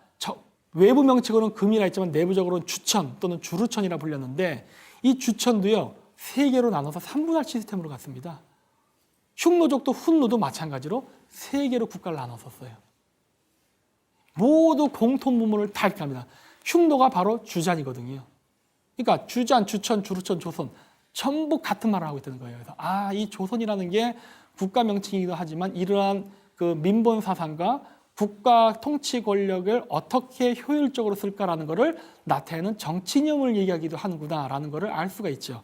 S1: 외부 명칭으로는 금이라 했지만 내부적으로는 주천 또는 주루천이라 불렸는데 이 주천도요 3개로 나눠서 3분할 시스템으로 갔습니다. 흉노족도 훈노도 마찬가지로 3개로 국가를 나눴었어요. 모두 공통분모를 다 이렇게 합니다. 흉노가 바로 주잔이거든요. 그러니까 주잔, 주천, 주루천, 조선 전부 같은 말을 하고 있다는 거예요. 그래서 이 조선이라는 게 국가 명칭이기도 하지만 이러한 그 민본 사상과 국가 통치 권력을 어떻게 효율적으로 쓸까라는 것을 나타내는 정치념을 얘기하기도 하는구나라는 것을 알 수가 있죠.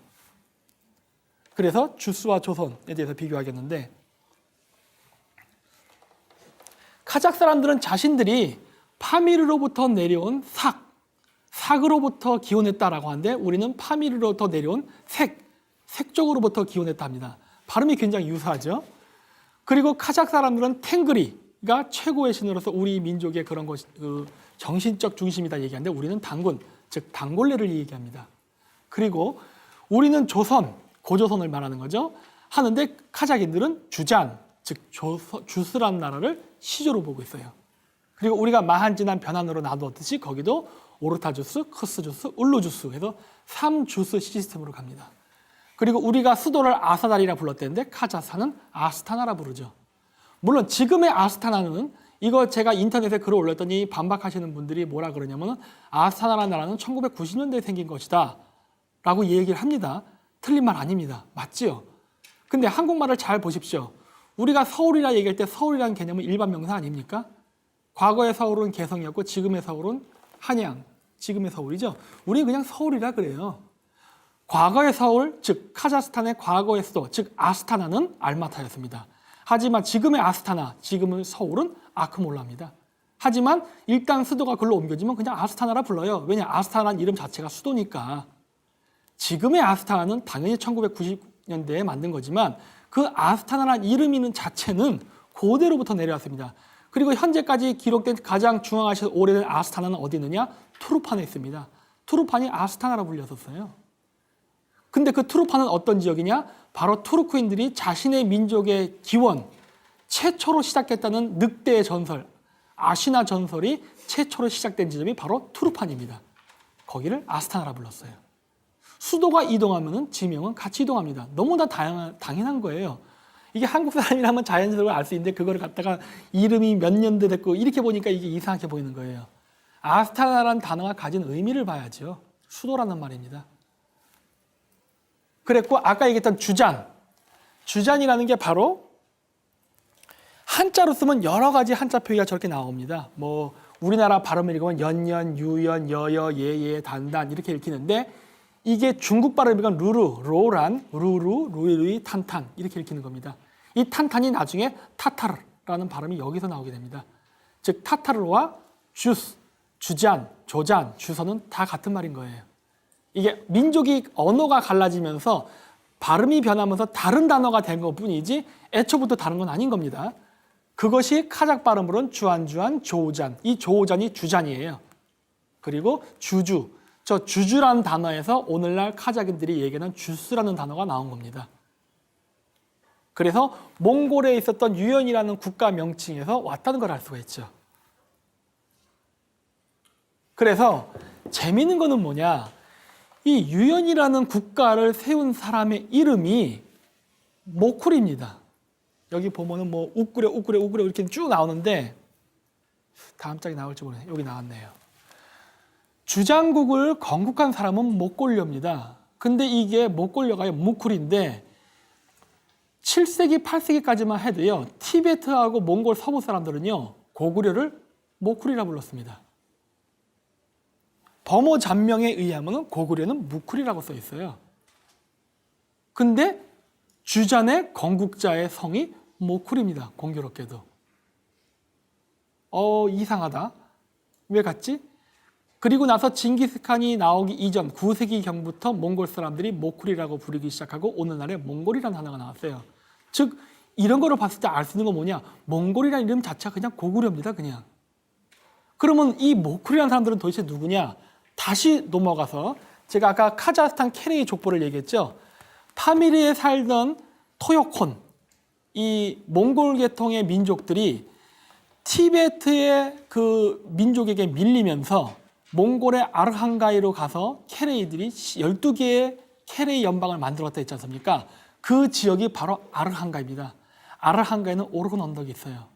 S1: 그래서 주스와 조선에 대해서 비교하겠는데 카자흐 사람들은 자신들이 파미르로부터 내려온 삭으로부터 기원했다라고 하는데 우리는 파미르로부터 내려온 색쪽으로부터 기원했다 합니다. 발음이 굉장히 유사하죠. 그리고 카자흐 사람들은 탱그리가 최고의 신으로서 우리 민족의 그런 것, 정신적 중심이다 얘기하는데 우리는 당군, 즉 당골레를 얘기합니다. 그리고 우리는 조선, 고조선을 말하는 거죠. 하는데 카자흐인들은 주잔, 즉 주스라는 나라를 시조로 보고 있어요. 그리고 우리가 마한지난 변환으로 나누었듯이 거기도 오르타주스, 크스주스, 울루주스 해서 3주스 시스템으로 갑니다. 그리고 우리가 수도를 아사달이라 불렀대는데 카자흐는 아스타나라 부르죠. 물론 지금의 아스타나는 이거 제가 인터넷에 글을 올렸더니 반박하시는 분들이 뭐라 그러냐면 아스타나라는 나라는 1990년대에 생긴 것이다 라고 얘기를 합니다. 틀린 말 아닙니다. 맞지요? 근데 한국말을 잘 보십시오. 우리가 서울이라 얘기할 때 서울이라는 개념은 일반 명사 아닙니까? 과거의 서울은 개성이었고 지금의 서울은 한양, 지금의 서울이죠. 우리는 그냥 서울이라 그래요. 과거의 서울, 즉 카자흐스탄의 과거의 수도, 즉 아스타나는 알마타였습니다. 하지만 지금의 아스타나, 지금의 서울은 아크몰라입니다. 하지만 일단 수도가 글로 옮겨지면 그냥 아스타나라 불러요. 왜냐? 아스타나라는 이름 자체가 수도니까. 지금의 아스타나는 당연히 1990년대에 만든 거지만 그 아스타나라는 이름 있는 자체는 고대로부터 내려왔습니다. 그리고 현재까지 기록된 가장 중앙아시아에서 오래된 아스타나는 어디 있느냐? 투르판에 있습니다. 투르판이 아스타나라 불렸었어요. 근데 그 투르판은 어떤 지역이냐? 바로 투르크인들이 자신의 민족의 기원, 최초로 시작했다는 늑대의 전설, 아시나 전설이 최초로 시작된 지점이 바로 투르판입니다. 거기를 아스타나라 불렀어요. 수도가 이동하면 지명은 같이 이동합니다. 너무나 당연한 거예요. 이게 한국 사람이라면 자연스러워 알 수 있는데 그걸 갖다가 이름이 몇 년대 됐고 이렇게 보니까 이게 이상하게 보이는 거예요. 아스타나라는 단어가 가진 의미를 봐야죠. 수도라는 말입니다. 그랬고 아까 얘기했던 주잔이라는 게 바로 한자로 쓰면 여러 가지 한자 표기가 저렇게 나옵니다. 뭐 우리나라 발음을 읽으면 연연, 유연, 여여, 예예, 단단 이렇게 읽히는데 이게 중국 발음이건 루루, 로란, 루루, 루이루이, 탄탄 이렇게 읽히는 겁니다. 이 탄탄이 나중에 타타르라는 발음이 여기서 나오게 됩니다. 즉 타타르와 주스, 주잔, 조잔, 주선은 다 같은 말인 거예요. 이게 민족이 언어가 갈라지면서 발음이 변하면서 다른 단어가 된 것뿐이지 애초부터 다른 건 아닌 겁니다. 그것이 카자흐 발음으로는 주안주안, 조우잔. 이 조우잔이 주잔이에요. 그리고 주주. 저 주주라는 단어에서 오늘날 카자흐인들이 얘기하는 주스라는 단어가 나온 겁니다. 그래서 몽골에 있었던 유연이라는 국가 명칭에서 왔다는 걸 알 수가 있죠. 그래서 재미있는 거는 뭐냐? 이 유연이라는 국가를 세운 사람의 이름이 모쿨입니다. 여기 보면은 뭐 우꾸레 이렇게 쭉 나오는데 다음 장에 나올지 모르겠네요. 여기 나왔네요. 주장국을 건국한 사람은 몽골려입니다. 근데 이게 몽골려가 무쿨인데 7세기, 8세기까지만 해도요. 티베트하고 몽골 서부 사람들은요. 고구려를 모쿨이라 불렀습니다. 범어 잔명에 의하면 고구려는 무쿨이라고 써 있어요. 근데 주잔의 건국자의 성이 모쿨입니다. 공교롭게도. 이상하다. 왜 같지? 그리고 나서 징기스칸이 나오기 이전 9세기경부터 몽골 사람들이 모쿨이라고 부르기 시작하고 오늘날에 몽골이라는 단어가 나왔어요. 즉 이런 거를 봤을 때 알 수 있는 건 뭐냐? 몽골이라는 이름 자체가 그냥 고구려입니다. 그냥. 그러면 이 모쿨이라는 사람들은 도대체 누구냐? 다시 넘어가서 제가 아까 카자흐스탄 케레이 족보를 얘기했죠. 파미리에 살던 토요콘, 이 몽골 계통의 민족들이 티베트의 그 민족에게 밀리면서 몽골의 아르한가이로 가서 케레이들이 12개의 케레이 연방을 만들었다 했지 않습니까? 그 지역이 바로 아르한가입니다. 아르한가에는 오르혼 언덕이 있어요.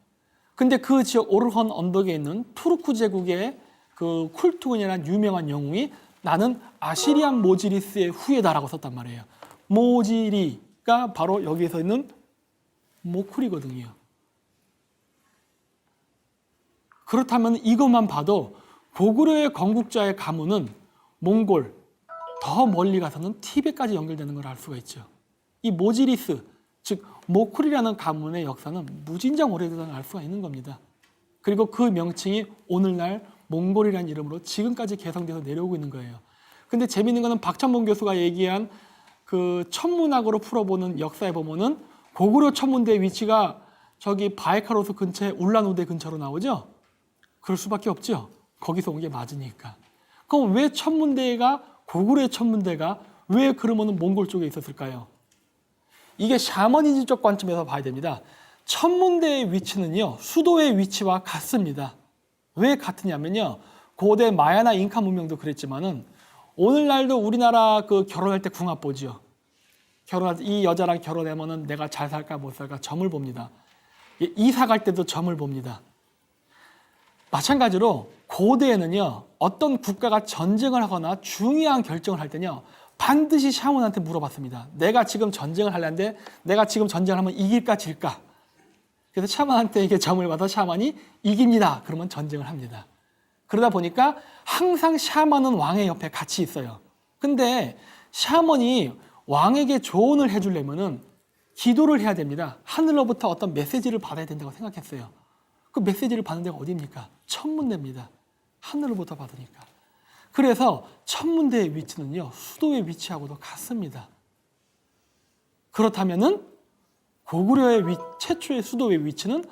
S1: 근데 그 지역 오르혼 언덕에 있는 투르크 제국의 그 쿨투군이라는 유명한 영웅이 나는 아시리안 모지리스의 후예다라고 썼단 말이에요. 모지리가 바로 여기에서 있는 모쿨이거든요. 그렇다면 이것만 봐도 고구려의 건국자의 가문은 몽골, 더 멀리 가서는 티베트까지 연결되는 걸 알 수가 있죠. 이 모지리스, 즉 모쿨이라는 가문의 역사는 무진장 오래되다는 걸 알 수가 있는 겁니다. 그리고 그 명칭이 오늘날 몽골이라는 이름으로 지금까지 개성돼서 내려오고 있는 거예요. 근데 재미있는 거는 박찬봉 교수가 얘기한 그 천문학으로 풀어보는 역사에 보면은 고구려 천문대의 위치가 저기 바이카로스 근처에 울란우대 근처로 나오죠? 그럴 수밖에 없죠. 거기서 온 게 맞으니까. 그럼 왜 천문대가 고구려의 천문대가 왜 그러면은 몽골 쪽에 있었을까요? 이게 샤머니즘적 관점에서 봐야 됩니다. 천문대의 위치는요, 수도의 위치와 같습니다. 왜 같으냐면요, 고대 마야나 잉카 문명도 그랬지만은 오늘날도 우리나라 그 결혼할 때 궁합 보죠. 이 여자랑 결혼하면은 내가 잘 살까 못 살까 점을 봅니다. 이사 갈 때도 점을 봅니다. 마찬가지로 고대에는요, 어떤 국가가 전쟁을 하거나 중요한 결정을 할 때는요, 반드시 샤먼한테 물어봤습니다. 내가 지금 전쟁을 하려는데 내가 지금 전쟁을 하면 이길까 질까? 그래서 샤먼한테 이게 점을 받아 샤먼이 이깁니다. 그러면 전쟁을 합니다. 그러다 보니까 항상 샤먼은 왕의 옆에 같이 있어요. 근데 샤먼이 왕에게 조언을 해주려면은 기도를 해야 됩니다. 하늘로부터 어떤 메시지를 받아야 된다고 생각했어요. 그 메시지를 받는 데가 어디입니까? 천문대입니다. 하늘로부터 받으니까. 그래서 천문대의 위치는요, 수도의 위치하고도 같습니다. 그렇다면은 고구려의 최초의 수도의 위치는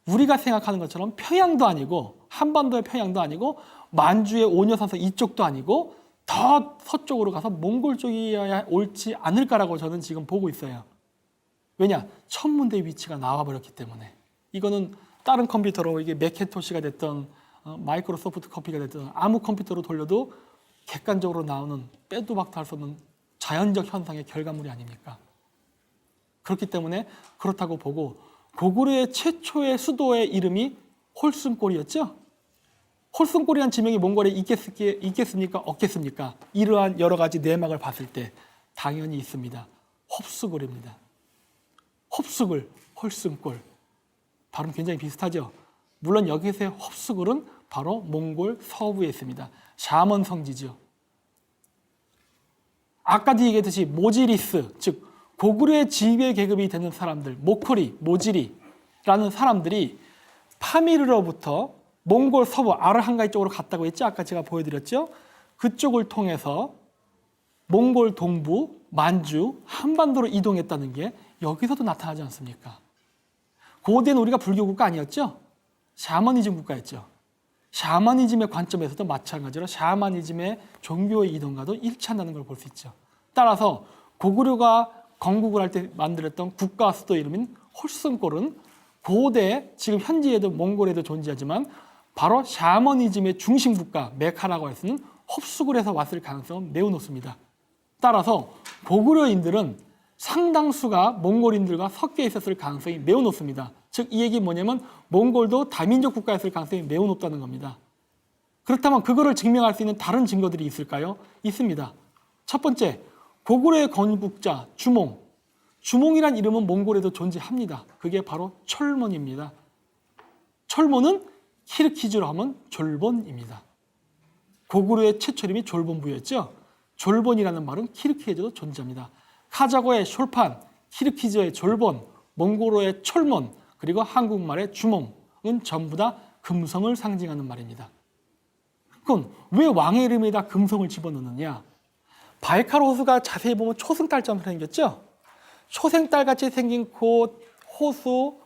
S1: 우리가 생각하는 것처럼 평양도 아니고 한반도의 평양도 아니고 만주의 오녀산성 이쪽도 아니고 더 서쪽으로 가서 몽골 쪽이어야 옳지 않을까라고 저는 지금 보고 있어요. 왜냐? 천문대의 위치가 나와버렸기 때문에. 이거는 다른 컴퓨터로 이게 맥킨토시가 됐던 마이크로소프트 컴퓨터가 됐던 아무 컴퓨터로 돌려도 객관적으로 나오는 빼도 박도 할 수 없는 자연적 현상의 결과물이 아닙니까? 그렇기 때문에 그렇다고 보고 고구려의 최초의 수도의 이름이 홀순골이었죠? 홀순골이라는 지명이 몽골에 있겠습니까? 없겠습니까? 이러한 여러 가지 내막을 봤을 때 당연히 있습니다. 홉수골입니다. 홉수골, 홀순골. 발음 굉장히 비슷하죠? 물론 여기서의 홉수골은 바로 몽골 서부에 있습니다. 샤먼 성지죠. 아까도 얘기했듯이 모지리스, 즉 고구려의 지배 계급이 되는 사람들, 모쿠리, 모지리라는 사람들이 파미르로부터 몽골 서부 아르한가이 쪽으로 갔다고 했죠. 아까 제가 보여드렸죠. 그쪽을 통해서 몽골 동부, 만주, 한반도로 이동했다는 게 여기서도 나타나지 않습니까? 고대는 우리가 불교 국가 아니었죠? 샤머니즘 국가였죠. 샤머니즘의 관점에서도 마찬가지로 샤머니즘의 종교의 이동과도 일치한다는 걸 볼 수 있죠. 따라서 고구려가 건국을 할 때 만들었던 국가 수도 이름인 홀순골은 고대, 지금 현지에도 몽골에도 존재하지만 바로 샤머니즘의 중심 국가 메카라고 할 수 있는 홉수골에서 왔을 가능성은 매우 높습니다. 따라서 고구려인들은 상당수가 몽골인들과 섞여 있었을 가능성이 매우 높습니다. 즉 이 얘기 뭐냐면 몽골도 다민족 국가였을 가능성이 매우 높다는 겁니다. 그렇다면 그거를 증명할 수 있는 다른 증거들이 있을까요? 있습니다. 첫 번째, 고구려의 건국자 주몽. 주몽이란 이름은 몽골에도 존재합니다. 그게 바로 철몬입니다. 철몬은 키르키즈로 하면 졸본입니다. 고구려의 최초 이름이 졸본부였죠. 졸본이라는 말은 키르키즈에도 존재합니다. 카자고의 숄판, 키르키즈의 졸본, 몽골어의 철몬, 그리고 한국말의 주몽은 전부 다 금성을 상징하는 말입니다. 그럼 왜 왕의 이름에다 금성을 집어넣느냐? 바이칼 호수가 자세히 보면 초승달처럼 생겼죠? 초승달같이 생긴 그 호수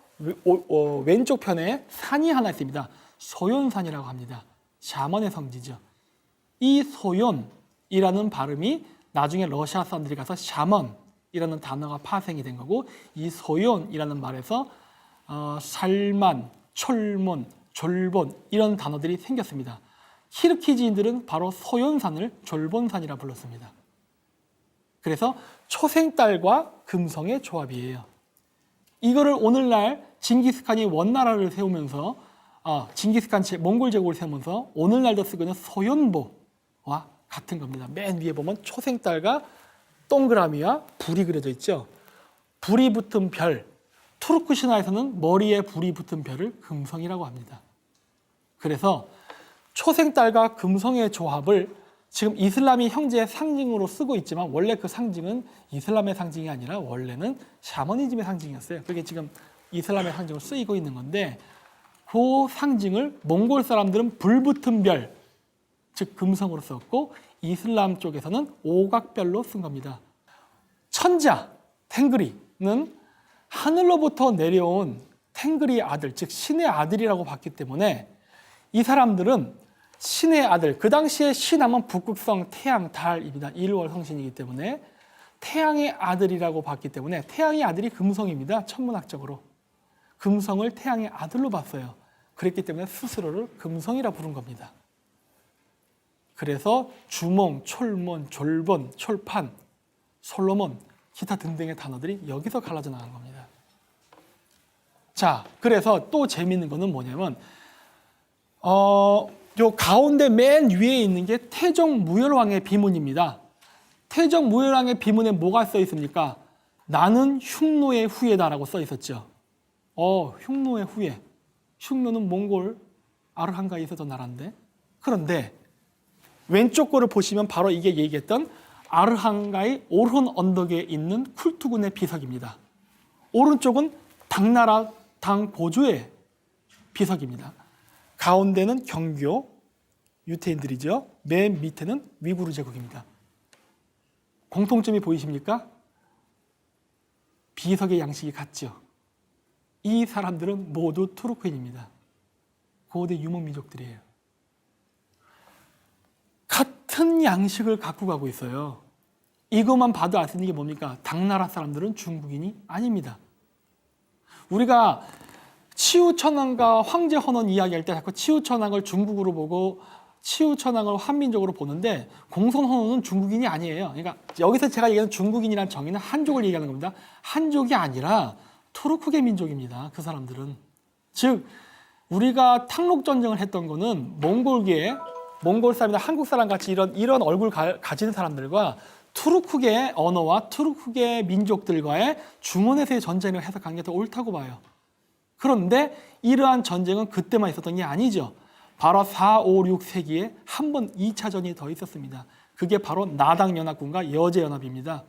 S1: 왼쪽 편에 산이 하나 있습니다. 소연산이라고 합니다. 샤먼의 성지죠. 이 소연이라는 발음이 나중에 러시아 사람들이 가서 샤먼이라는 단어가 파생이 된 거고, 이 소연이라는 말에서 살만, 철몬, 졸본 이런 단어들이 생겼습니다. 키르키즈인들은 바로 소연산을 졸본산이라 불렀습니다. 그래서 초생딸과 금성의 조합이에요. 이거를 오늘날 징기스칸이 원나라를 세우면서 징기스칸 몽골 제국을 세우면서 오늘날도 쓰고 있는 소연보와 같은 겁니다. 맨 위에 보면 초생딸과 동그라미와 불이 그려져 있죠. 불이 붙은 별, 투르크 신화에서는 머리에 불이 붙은 별을 금성이라고 합니다. 그래서 초생딸과 금성의 조합을 지금 이슬람이 형제의 상징으로 쓰고 있지만 원래 그 상징은 이슬람의 상징이 아니라 원래는 샤머니즘의 상징이었어요. 그게 지금 이슬람의 상징으로 쓰이고 있는 건데, 그 상징을 몽골 사람들은 불 붙은 별, 즉 금성으로 썼고, 이슬람 쪽에서는 오각별로 쓴 겁니다. 천자, 탱그리는 하늘로부터 내려온 탱그리의 아들, 즉 신의 아들이라고 봤기 때문에 이 사람들은 신의 아들, 그 당시에 신하면 북극성, 태양, 달입니다. 일월 성신이기 때문에 태양의 아들이라고 봤기 때문에 태양의 아들이 금성입니다. 천문학적으로. 금성을 태양의 아들로 봤어요. 그랬기 때문에 스스로를 금성이라 부른 겁니다. 그래서 주몽, 촐몬, 졸본, 촐판, 솔로몬, 기타 등등의 단어들이 여기서 갈라져 나간 겁니다. 자, 그래서 또 재미있는 거는 뭐냐면 요 가운데 맨 위에 있는 게 태종무열왕의 비문입니다. 태종무열왕의 비문에 뭐가 써 있습니까? 나는 흉노의 후예다라고 써 있었죠. 흉노의 후예. 흉노는 몽골 아르한가에 있었던 나라인데. 그런데 왼쪽 거를 보시면 바로 이게 얘기했던 아르한가의 오른 언덕에 있는 쿨투군의 비석입니다. 오른쪽은 당나라 당고조의 비석입니다. 가운데는 경교, 유태인들이죠. 맨 밑에는 위구르 제국입니다. 공통점이 보이십니까? 비석의 양식이 같죠. 이 사람들은 모두 투르크인입니다. 고대 유목민족들이에요. 같은 양식을 갖고 가고 있어요. 이것만 봐도 알 수 있는 게 뭡니까? 당나라 사람들은 중국인이 아닙니다. 우리가 치우천왕과 황제헌원 이야기할 때 자꾸 치우천왕을 중국으로 보고 치우천왕을 한민족으로 보는데, 공손헌원은 중국인이 아니에요. 그러니까 여기서 제가 얘기하는 중국인이라는 정의는 한족을 얘기하는 겁니다. 한족이 아니라 투르크계 민족입니다. 그 사람들은. 즉 우리가 탕록 전쟁을 했던 거는 몽골계, 몽골 사람이나 한국 사람 같이 이런 얼굴 가진 사람들과 투르크계 언어와 투르크계 민족들과의 중원에서의 전쟁을 해석한 게 더 옳다고 봐요. 그런데 이러한 전쟁은 그때만 있었던 게 아니죠. 바로 4, 5, 6세기에 한 번 2차전이 더 있었습니다. 그게 바로 나당연합군과 여제연합입니다.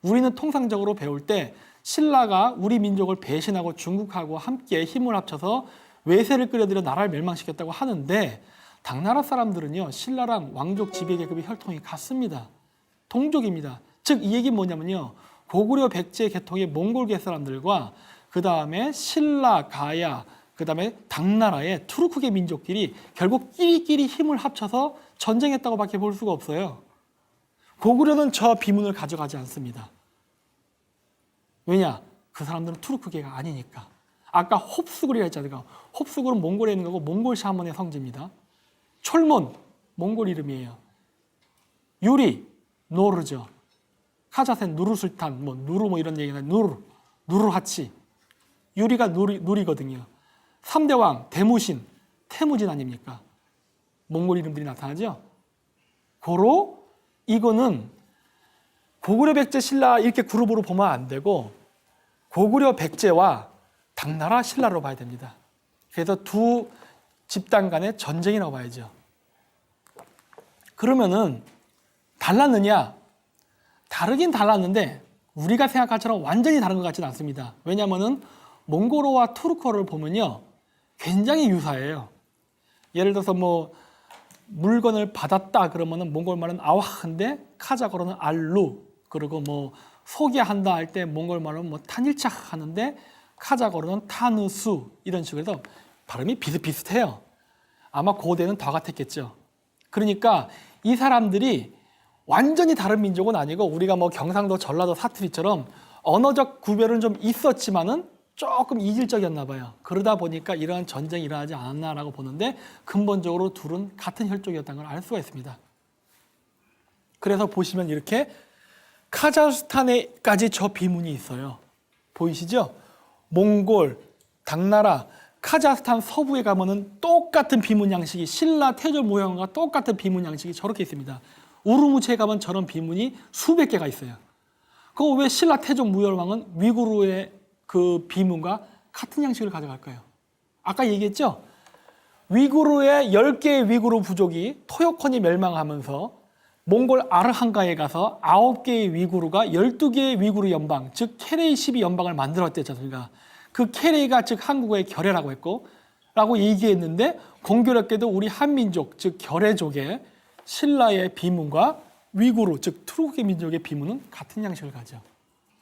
S1: 우리는 통상적으로 배울 때 신라가 우리 민족을 배신하고 중국하고 함께 힘을 합쳐서 외세를 끌어들여 나라를 멸망시켰다고 하는데, 당나라 사람들은요, 신라랑 왕족 지배계급의 혈통이 같습니다. 동족입니다. 즉 이 얘기는 뭐냐면요, 고구려 백제 계통의 몽골계 사람들과 그 다음에 신라, 가야, 그 다음에 당나라의 투르크계 민족끼리 결국 끼리끼리 힘을 합쳐서 전쟁했다고 밖에 볼 수가 없어요. 고구려는 저 비문을 가져가지 않습니다. 왜냐? 그 사람들은 투르크계가 아니니까. 아까 홉수굴이라 했잖아요. 홉수굴은 몽골에 있는 거고 몽골 샤먼의 성지입니다. 촐몬, 몽골 이름이에요. 유리, 노르죠. 카자센, 누르술탄, 누르 이런 얘기나 누르하치. 유리가 누리거든요. 3대 왕, 대무신, 태무진 아닙니까? 몽골 이름들이 나타나죠? 고로 이거는 고구려 백제 신라 이렇게 그룹으로 보면 안 되고 고구려 백제와 당나라 신라로 봐야 됩니다. 그래서 두 집단 간의 전쟁이라고 봐야죠. 그러면은 달랐느냐? 다르긴 달랐는데 우리가 생각할 처럼 완전히 다른 것 같지는 않습니다. 왜냐하면은 몽골어와 투르크어를 보면요, 굉장히 유사해요. 예를 들어서 물건을 받았다 그러면은 몽골 말은 아와한데 카자흐어로는 알루, 그리고 소개한다 할 때 몽골 말은 탄일착 하는데 카자흐어로는 타누수 이런 식으로 해서 발음이 비슷비슷해요. 아마 고대는 더 같았겠죠. 그러니까 이 사람들이 완전히 다른 민족은 아니고 우리가 뭐 경상도, 전라도, 사투리처럼 언어적 구별은 좀 있었지만은 조금 이질적이었나 봐요. 그러다 보니까 이러한 전쟁이 일어나지 않았나라고 보는데 근본적으로 둘은 같은 혈족이었다는 걸 알 수가 있습니다. 그래서 보시면 이렇게 카자흐스탄에까지 저 비문이 있어요. 보이시죠? 몽골, 당나라, 카자흐스탄 서부에 가면은 똑같은 비문 양식이 신라 태조 모형과 똑같은 비문 양식이 저렇게 있습니다. 우르무치에 가면 저런 비문이 수백 개가 있어요. 그거 왜 신라 태조 무열왕은 위구르의 그 비문과 같은 양식을 가져갈까요? 아까 얘기했죠? 위구르의 10개의 위구르 부족이 토요콘이 멸망하면서 몽골 아르한가에 가서 9개의 위구르가 12개의 위구르 연방, 즉 케레이 12연방을 만들었댔지 않습니까? 그 케레이가 즉 한국어의 결해라고 했고 라고 얘기했는데 공교롭게도 우리 한민족, 즉 결해족의 신라의 비문과 위구르, 즉 투르크의 민족의 비문은 같은 양식을 가져.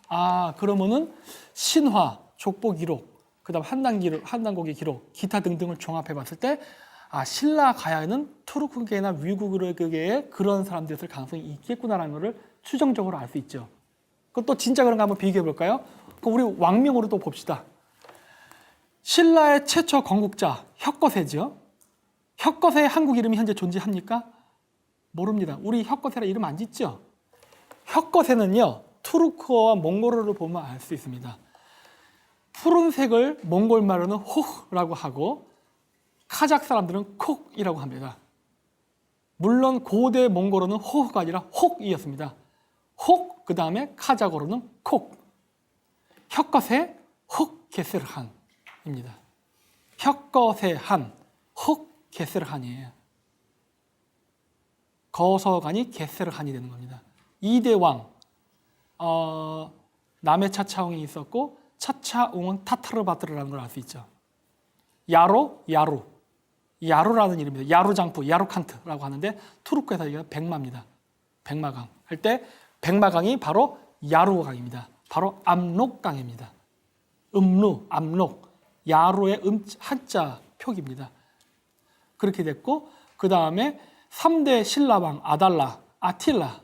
S1: 아, 그러면은 신화, 족보 기록, 그다음 한단고기 기록, 기타 등등을 종합해 봤을 때 아, 신라 가야에는 투르크계나 위구르계의 그런 사람들이었을 가능성이 있겠구나라는 것을 추정적으로 알 수 있죠. 그것도 진짜 그런가 한번 비교해 볼까요? 우리 왕명으로 또 봅시다. 신라의 최초 건국자 혁거세죠. 혁거세의 한국 이름이 현재 존재합니까? 모릅니다. 우리 혁거세라 이름 안 짓죠? 혁거세는요. 투르크어와 몽골어를 보면 알 수 있습니다. 푸른색을 몽골말로는 호라고 하고 카자흐 사람들은 콕이라고 합니다. 물론 고대 몽골어는 호가 아니라 혹이었습니다. 혹, 그 다음에 카자흐어로는 콕. 혁거세, 혹게스르한입니다. 혁거세한, 혹게스르한이에요. 거서간이 게스르한이 되는 겁니다. 2대 왕, 남의 차차웅이 있었고 차차웅은 타타르바트르라는 걸 알 수 있죠. 야루라는 이름입니다. 야루장프, 야루칸트라고 하는데 투르크에서 얘기하는 백마입니다. 백마강 할 때 백마강이 바로 야루강입니다. 바로 압록강입니다. 압록, 야루의 한자 표기입니다. 그렇게 됐고 그 다음에 3대 신라왕 아달라, 아틸라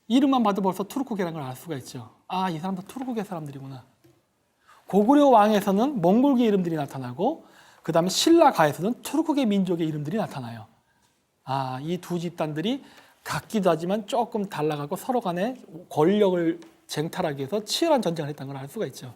S1: 이름만 봐도 벌써 투르크계라는 걸 알 수가 있죠. 아, 이 사람도 투르크계 사람들이구나. 고구려 왕에서는 몽골계 이름들이 나타나고 그 다음에 신라가에서는 투르크계 민족의 이름들이 나타나요. 아, 이 두 집단들이 같기도 하지만 조금 달라가고 서로 간에 권력을 쟁탈하기 위해서 치열한 전쟁을 했다는 걸 알 수가 있죠.